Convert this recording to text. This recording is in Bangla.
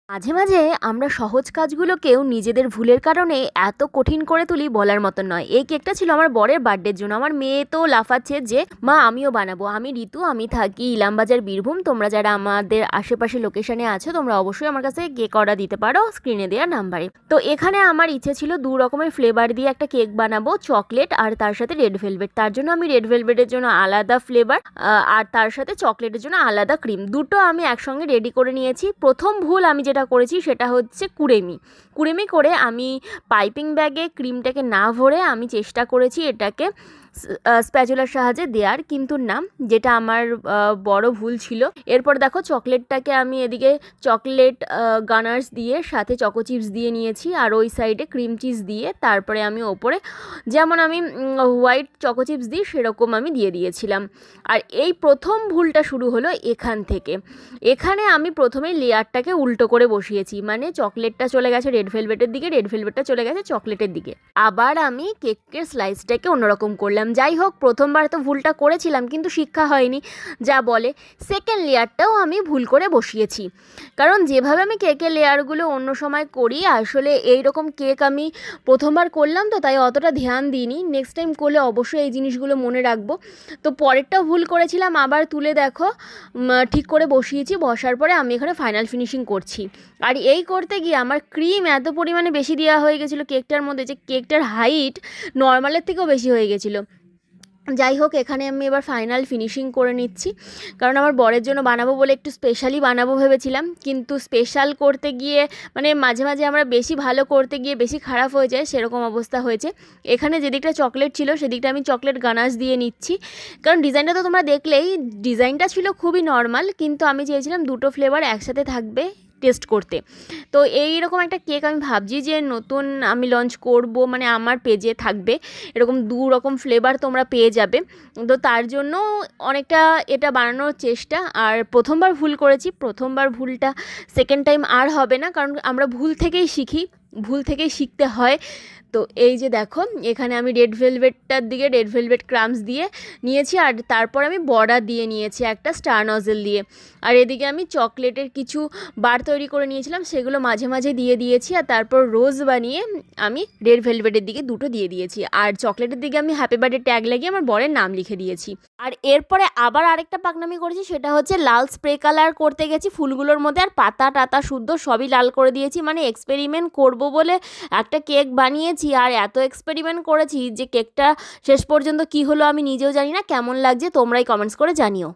মাঝে মাঝে আমরা সহজ কাজগুলোকেও নিজেদের ভুলের কারণে এত কঠিন করে তুলি বলার মতন নয়। এই কেকটা ছিল আমার বরের বার্থডের জন্য। আমার মেয়ে তো লাফাচ্ছে যে মা আমিও বানাবো। আমি ঋতু, আমি থাকি ইলামবাজার, বীরভূম। তোমরা যারা আমাদের আশেপাশে লোকেশনে আছো তোমরা অবশ্যই আমার কাছে কেক অর্ডার দিতে পারো স্ক্রিনে দেওয়া নাম্বারে। তো এখানে আমার ইচ্ছে ছিল দু রকমের ফ্লেভার দিয়ে একটা কেক বানাবো, চকলেট আর তার সাথে রেড ভেলভেট। তার জন্য আমি রেড ভেলভেটের জন্য আলাদা ফ্লেভার আর তার সাথে চকলেটের জন্য আলাদা ক্রিম, দুটো আমি একসঙ্গে রেডি করে নিয়েছি। প্রথম ভুল আমি যেটা করেছি সেটা হচ্ছে কুড়েমি করে আমি পাইপিং ব্যাগে ক্রিমটাকে না ভরে আমি চেষ্টা করেছি এটাকে স্প্যাচুলার সাহায্যে দেওয়ার, কিন্তু না, যেটা আমার বড় ভুল ছিল। এরপর দেখো চকলেটটাকে আমি এদিকে চকলেট গানার্স দিয়ে সাথে চকো চিপস দিয়ে নিয়েছি, আর ওই সাইডে ক্রিম চিজ দিয়ে তারপরে আমি ওপরে যেমন আমি হোয়াইট চকো চিপস দিই সেরকম আমি দিয়ে দিয়েছিলাম। আর এই প্রথম ভুলটা শুরু হলো এখান থেকে। এখানে আমি প্রথমে লেয়ারটাকে উল্টো করে বসিয়েছি, মানে চকলেটটা চলে গেছে রেড ভেলভেটের দিকে, রেড ভেলভেটটা চলে গেছে চকলেটের দিকে। আবার আমি কেকের স্লাইসটাকে অন্যরকম করলাম। যাই হোক, প্রথমবার তো ভুলটা করেছিলাম কিন্তু শিক্ষা হয়নি যা বলে। সেকেন্ড লেয়ারটাও আমি ভুল করে বসিয়েছি, কারণ যেভাবে আমি কেকের লেয়ারগুলো অন্য সময় করি, আসলে এই রকম কেক আমি প্রথমবার করলাম তো তাই অতটা ধ্যান দিইনি। নেক্সট টাইম করলে অবশ্যই এই জিনিসগুলো মনে রাখবো। তো পরেরটাও ভুল করেছিলাম, আবার তুলে দেখো ঠিক করে বসিয়েছি। বসার পরে আমি এখানে ফাইনাল ফিনিশিং করছি। আর এই করতে গিয়ে আমার ক্রিম এত পরিমাণে বেশি দেওয়া হয়ে গেছিলো কেকটার মধ্যে যে কেকটার হাইট নর্মালের থেকেও বেশি হয়ে গেছিলো। যাই হোক, এখানে আমি এবার ফাইনাল ফিনিশিং করে নিচ্ছি, কারণ আমার বরের জন্য বানাবো বলে একটু স্পেশালি বানাবো ভেবেছিলাম, কিন্তু স্পেশাল করতে গিয়ে মানে মাঝে মাঝে আমরা বেশি ভালো করতে গিয়ে বেশি খারাপ হয়ে যায়, সেরকম অবস্থা হয়েছে। এখানে যেদিকটা চকলেট ছিল সেদিকটা আমি চকলেট গানাশ দিয়ে নিচ্ছি, কারণ ডিজাইনটা তো তোমরা দেখলেই, ডিজাইনটা ছিল খুবই নর্মাল, কিন্তু আমি চেয়েছিলাম দুটো ফ্লেভার একসাথে থাকবে টেস্ট করতে। তো এইরকম একটা কেক আমি ভাবছি যে নতুন আমি লঞ্চ করব, মানে আমার পেজে থাকবে এরকম দু রকম ফ্লেভার তোমরা পেয়ে যাবে। তো তার জন্য অনেকটা এটা বানানোর চেষ্টা। আর প্রথমবার ভুল করেছি, প্রথমবার ভুলটা সেকেন্ড টাইম আর হবে না, কারণ আমরা ভুল থেকেই শিখি, ভুল থেকেই শিখতে হয়। তো এই যে দেখো, এখানে আমি রেড ভেলভেটটার দিকে রেড ভেলভেট ক্রামস দিয়ে নিয়েছি, আর তারপর আমি বর্ডার দিয়ে নিয়েছি একটা স্টার নজেল দিয়ে। আর এদিকে আমি চকলেটের কিছু বার তৈরি করে নিয়েছিলাম, সেগুলো মাঝে মাঝে দিয়ে দিয়েছি। আর তারপর রোজ বানিয়ে আমি রেড ভেলভেটের দিকে দুটো দিয়ে দিয়েছি, আর চকলেটের দিকে আমি হ্যাপি বার্থডে ট্যাগ লাগিয়ে আমার বরের নাম লিখে দিয়েছি। আর এরপরে আবার আরেকটা পাকনামি করেছি, সেটা হচ্ছে লাল স্প্রে কালার করতে গেছি ফুলগুলোর মধ্যে, আর পাতা টাতা শুদ্ধ সবই লাল করে দিয়েছি। মানে এক্সপেরিমেন্ট করব বলে একটা কেক বানিয়েছি, আর এত এক্সপেরিমেন্ট করেছি যে কেকটা শেষ পর্যন্ত কি হলো আমি নিজেও জানি না। কেমন লাগছে তোমরাই কমেন্টস করে জানিও।